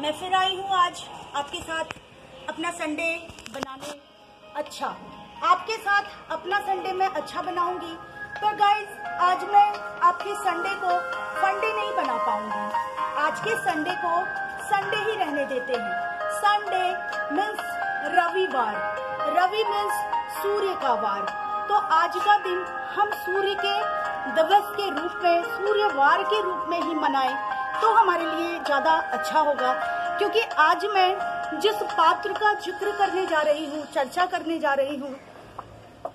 मैं फिर आई हूँ आज आपके साथ अपना संडे बनाने। अच्छा, आपके साथ अपना संडे मैं अच्छा बनाऊंगी। पर गाइस, आज मैं आपके संडे को फंडे नहीं बना पाऊंगी। आज के संडे को संडे ही रहने देते हैं। संडे मीन्स रविवार, रवि मीन्स सूर्य का वार। तो आज का दिन हम सूर्य के दिवस के रूप में, सूर्यवार के रूप में ही मनाएं तो हमारे लिए ज्यादा अच्छा होगा। क्योंकि आज मैं जिस पात्र का जिक्र करने जा रही हूँ, चर्चा करने जा रही हूँ,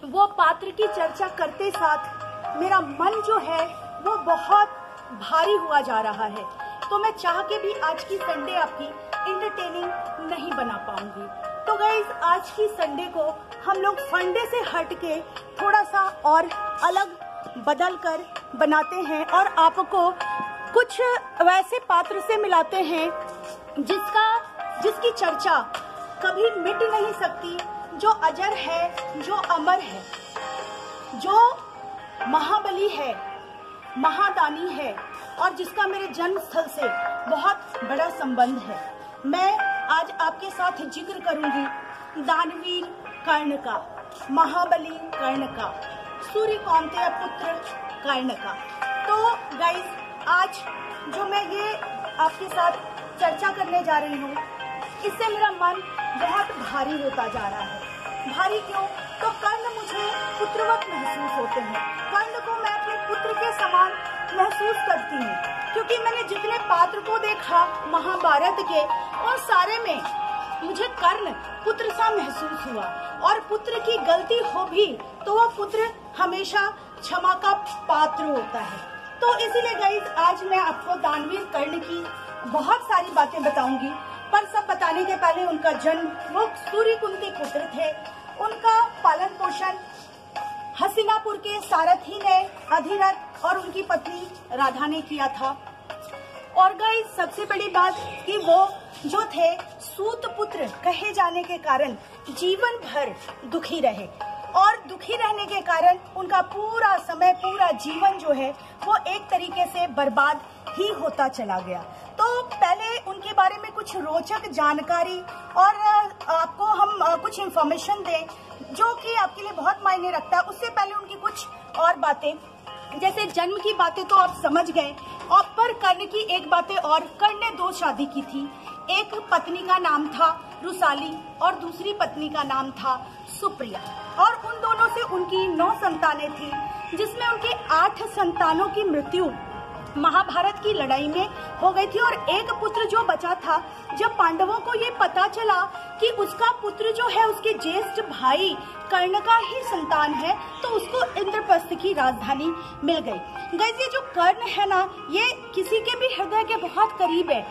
वो पात्र की चर्चा करते साथ मेरा मन जो है वो बहुत भारी हुआ जा रहा है। तो मैं चाह के भी आज की संडे आपकी इंटरटेनिंग नहीं बना पाऊंगी। तो गाइज, आज की संडे को हम लोग फंडे से हट के थोड़ा सा और अलग बदल कर बनाते हैं और आपको कुछ वैसे पात्र से मिलाते हैं जिसकी चर्चा कभी मिट नहीं सकती, जो अजर है, जो अमर है, जो महाबली है, महादानी है और जिसका मेरे जन्म स्थल से बहुत बड़ा संबंध है। मैं आज आपके साथ जिक्र करूंगी दानवीर कर्ण का, महाबली कर्ण का, सूर्य कौंतेय पुत्र कर्ण का। तो गाइस, आज जो मैं ये आपके साथ चर्चा करने जा रही हूँ, इससे मेरा मन बहुत भारी होता जा रहा है। भारी क्यों? तो कर्ण मुझे पुत्रवत महसूस होते हैं। कर्ण को मैं अपने पुत्र के समान महसूस करती हूँ, क्योंकि मैंने जितने पात्र को देखा महाभारत के, और सारे में मुझे कर्ण पुत्र सा महसूस हुआ। और पुत्र की गलती हो भी तो वो पुत्र हमेशा क्षमा का पात्र होता है। तो इसीलिए गाइस, आज मैं आपको दानवीर कर्ण की बहुत सारी बातें बताऊंगी। पर सब बताने के पहले उनका जन्म, वो सूर्य कुंती पुत्र थे। उनका पालन पोषण हस्तिनापुर के सारथी ने, अधिरथ और उनकी पत्नी राधा ने किया था। और गाइस, सबसे बड़ी बात कि वो जो थे सूत पुत्र कहे जाने के कारण जीवन भर दुखी रहे, और दुखी रहने के कारण उनका पूरा समय, पूरा जीवन जो है वो एक तरीके से बर्बाद ही होता चला गया। तो पहले उनके बारे में कुछ रोचक जानकारी और आपको हम कुछ इंफॉर्मेशन दें जो कि आपके लिए बहुत मायने रखता है। उससे पहले उनकी कुछ और बातें, जैसे जन्म की बातें तो आप समझ गए, और पर कर्ण की एक बातें और, कर्ण ने 2 शादी की थी। एक पत्नी का नाम था रुसाली और दूसरी पत्नी का नाम था सुप्रिया। और उन दोनों से उनकी 9 संतानें थी, जिसमें उनके 8 संतानों की मृत्यु महाभारत की लड़ाई में हो गई थी। और एक पुत्र जो बचा था, जब पांडवों को ये पता चला कि उसका पुत्र जो है उसके ज्येष्ठ भाई कर्ण का ही संतान है, तो उसको इंद्रप्रस्थ की राजधानी मिल गई। गाइस, ये जो कर्ण है ना, ये किसी के भी हृदय के बहुत करीब है।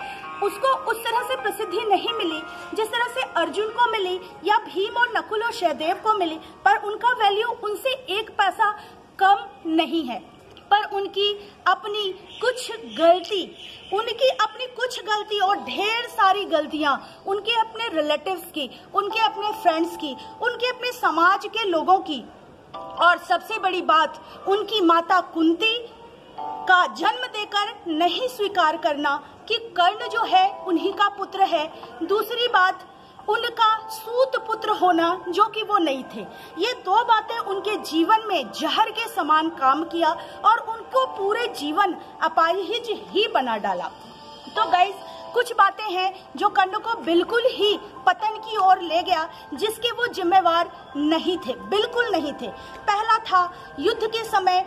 उसको उस तरह से प्रसिद्धि नहीं मिली जिस तरह से अर्जुन को मिली या भीम और नकुल और सहदेव को मिली, पर उनका वैल्यू उनसे 1 पैसा कम नहीं है। पर उनकी अपनी कुछ गलती और ढेर सारी गलतियां, उनके अपने रिलेटिव्स की, उनके अपने फ्रेंड्स की, उनके अपने समाज के लोगों की, और सबसे बड़ी बात उनकी माता कुंती का जन्म देकर नहीं स्वीकार करना कि कर्ण जो है उन्हीं का पुत्र है। दूसरी बात, उनका सूत पुत्र होना जो कि वो नहीं थे। ये 2 बातें उनके जीवन में जहर के समान काम किया और उनको पूरे जीवन अपाहिज ही बना डाला। तो गाइस, कुछ बातें हैं जो कर्ण को बिल्कुल ही पतन की ओर ले गया, जिसके वो जिम्मेवार नहीं थे, बिल्कुल नहीं थे। पहला था युद्ध के समय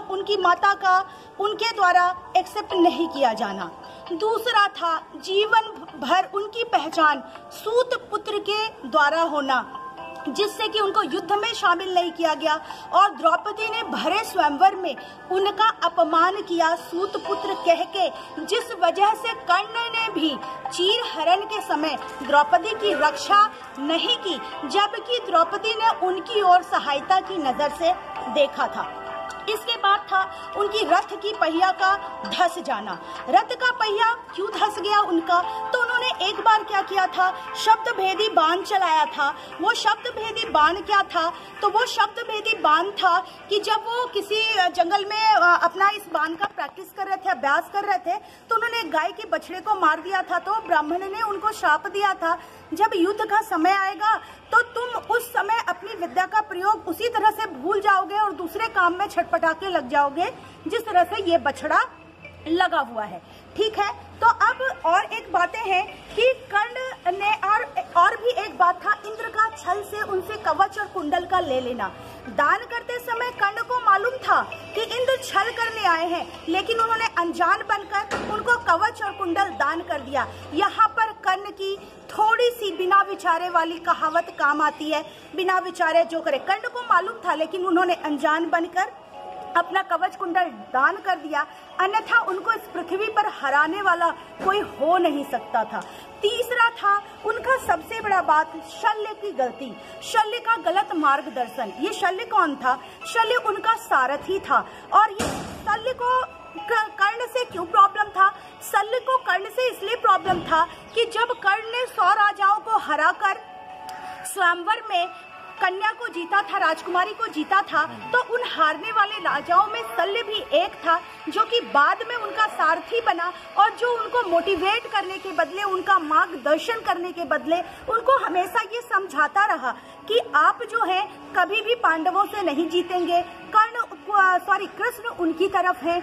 उनकी माता का उनके द्वारा एक्सेप्ट नहीं किया जाना। दूसरा था जीवन भर उनकी पहचान सूत पुत्र के द्वारा होना, जिससे कि उनको युद्ध में शामिल नहीं किया गया। और द्रौपदी ने भरे स्वयंवर में उनका अपमान किया सूत पुत्र कह के, जिस वजह से कर्ण ने भी चीरहरण के समय द्रौपदी की रक्षा नहीं की, जबकि द्रौपदी ने उनकी ओर सहायता की नजर से देखा था। इसके बाद था उनकी रथ की पहिया का धस जाना। रथ का पहिया क्यों धस गया उनका? तो उन्होंने एक बार क्या किया था, शब्द भेदी बाण चलाया था। वो शब्द भेदी बाण क्या था, तो वो शब्द भेदी बाण था कि जब वो किसी जंगल में अपना इस बाण का प्रैक्टिस कर रहे थे, अभ्यास कर रहे थे, तो उन्होंने एक गाय के बछड़े को मार दिया था। तो ब्राह्मण ने उनको शाप दिया था, जब युद्ध का समय आएगा तो तुम उस समय अपनी विद्या का प्रयोग उसी तरह से भूल जाओगे और दूसरे काम में छटपटाके लग जाओगे जिस तरह से ये बछड़ा लगा हुआ है। ठीक है, तो अब और एक बातें हैं कि कर्ण ने और भी एक बात था, इंद्र का छल से उनसे कवच और कुंडल का ले लेना। दान करते समय कर्ण को मालूम था कि इंद्र छल करने आए हैं, लेकिन उन्होंने अनजान बनकर उनको कवच और कुंडल दान कर दिया। यहाँ पर कर्ण की थोड़ी सी बिना विचारे वाली कहावत काम आती है, बिना विचारे जो करे। कर्ण को मालूम था, लेकिन उन्होंने अनजान बनकर अपना कवच कुंडल दान कर दिया, अन्यथा उनको इस पृथ्वी पर हराने वाला कोई हो नहीं सकता था। तीसरा था उनका सबसे बड़ा बात, शल्य की गलती, शल्य का गलत मार्गदर्शन। ये शल्य कौन था? शल्य उनका सारथी था। और ये शल्य को कर्ण से क्यों प्रॉब्लम था? शल्य को कर्ण से इसलिए प्रॉब्लम था कि जब कर्ण ने 100 राजाओं को हराकर स्वयंवर में कन्या को जीता था, राजकुमारी को जीता था, तो उन हारने वाले राजाओं में शल्य भी एक था, जो कि बाद में उनका सारथी बना और जो उनको मोटिवेट करने के बदले, उनका मार्गदर्शन करने के बदले उनको हमेशा ये समझाता रहा कि आप जो है कभी भी पांडवों से नहीं जीतेंगे। कृष्ण उनकी तरफ है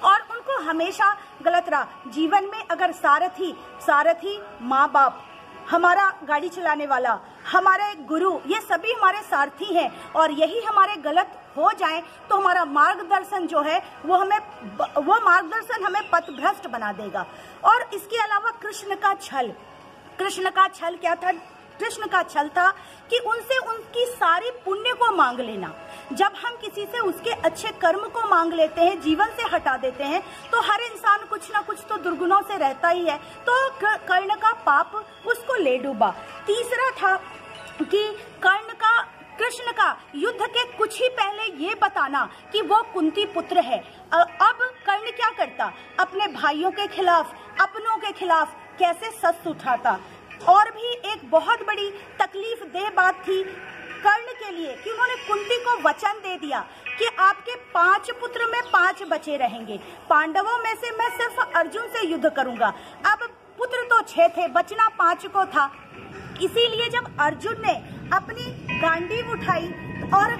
और उनको हमेशा गलत रहा। जीवन में अगर सारथी, माँ बाप, हमारा गाड़ी चलाने वाला, हमारे गुरु, ये सभी हमारे सारथी हैं और यही हमारे गलत हो जाए तो हमारा मार्गदर्शन जो है वो मार्गदर्शन हमें पथभ्रष्ट बना देगा। और इसके अलावा कृष्ण का छल क्या था? कृष्ण का छल था कि उनसे उनकी सारी पुण्य को मांग लेना। जब हम किसी से उसके अच्छे कर्म को मांग लेते हैं, जीवन से हटा देते हैं, तो हर इंसान कुछ ना कुछ तो दुर्गुणों से रहता ही है। तो कर्ण का पाप उसको ले डूबा। तीसरा था कि कृष्ण का युद्ध के कुछ ही पहले ये बताना कि वो कुंती पुत्र है। अब कर्ण क्या करता? अपने भाइयों के खिलाफ, अपनों के खिलाफ कैसे शस्त्र उठाता। और भी एक बहुत बड़ी तकलीफ देह बात थी कर्ण के लिए कि उन्होंने कुंती को वचन दे दिया कि आपके 5 पुत्र में 5 बचे रहेंगे, पांडवों में से मैं सिर्फ अर्जुन से युद्ध करूंगा। अब पुत्र तो 6 थे, बचना 5 को था। इसीलिए जब अर्जुन ने अपनी गांडीव उठाई और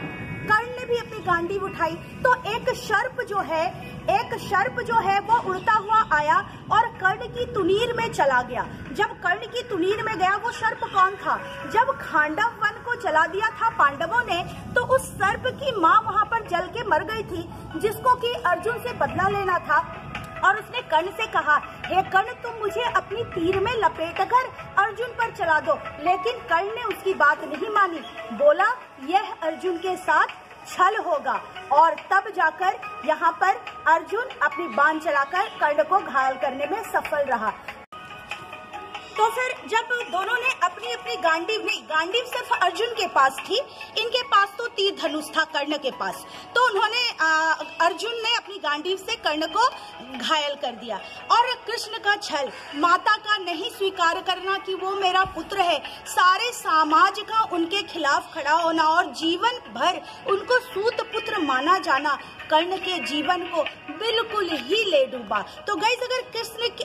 कर्ण ने भी अपनी गांडीव उठाई, तो एक सर्प जो है वो उड़ता हुआ आया और कर्ण की तुनीर में चला गया। जब कर्ण की तुनीर में गया, वो सर्प कौन था? जब खांडव वन को जला दिया था पांडवों ने, तो उस सर्प की माँ वहां पर जल के मर गई थी, जिसको कि अर्जुन से बदला लेना था। और उसने कर्ण से कहा, हे कर्ण, तुम मुझे अपनी तीर में लपेटकर अर्जुन पर चला दो। लेकिन कर्ण ने उसकी बात नहीं मानी, बोला यह अर्जुन के साथ छल होगा। और तब जाकर यहाँ पर अर्जुन अपनी बाण चलाकर कर्ण को घायल करने में सफल रहा। तो फिर जब दोनों ने अपनी अपनी गांडीव सिर्फ अर्जुन के पास थी, इनके पास तो तीर धनुष था कर्ण के पास, तो उन्होंने अर्जुन ने अपनी गांडीव से कर्ण को घायल कर दिया। और कृष्ण का छल, माता का नहीं स्वीकार करना कि वो मेरा पुत्र है, सारे समाज का उनके खिलाफ खड़ा होना और जीवन भर उनको सूत पुत्र माना जाना, कर्ण के जीवन को बिल्कुल ही ले डूबा। तो गाइस, अगर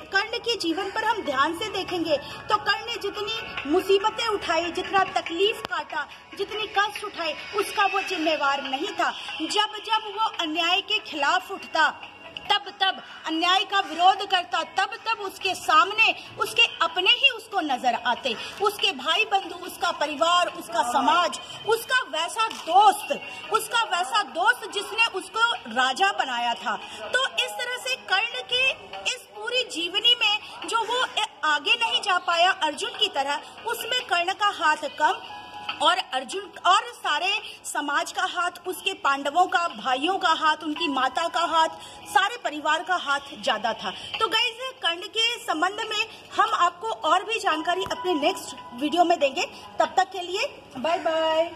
कर्ण के जीवन पर हम ध्यान से देखेंगे तो कर्ण ने जितनी मुसीबतें उठाई, जितना तकलीफ काटा, जितनी कष्ट उठाई, उसका वो जिम्मेवार नहीं था। जब जब वो अन्याय के खिलाफ उठता, तब अन्याय का विरोध करता, तब उसके सामने उसके अपने ही उसको नजर आते, उसके भाई बंधु, उसका परिवार, उसका समाज, उसका वैसा दोस्त जिसने उसको राजा बनाया था। तो इस तरह से कर्ण के इस पूरी जीवनी में जो वो आगे नहीं जा पाया अर्जुन की तरह, उसमें कर्ण का हाथ कम और अर्जुन और सारे समाज का हाथ, उसके पांडवों का, भाइयों का हाथ, उनकी माता का हाथ, सारे परिवार का हाथ ज्यादा था। तो गाइस, कर्ण के संबंध में हम आपको और भी जानकारी अपने नेक्स्ट वीडियो में देंगे। तब तक के लिए बाय बाय।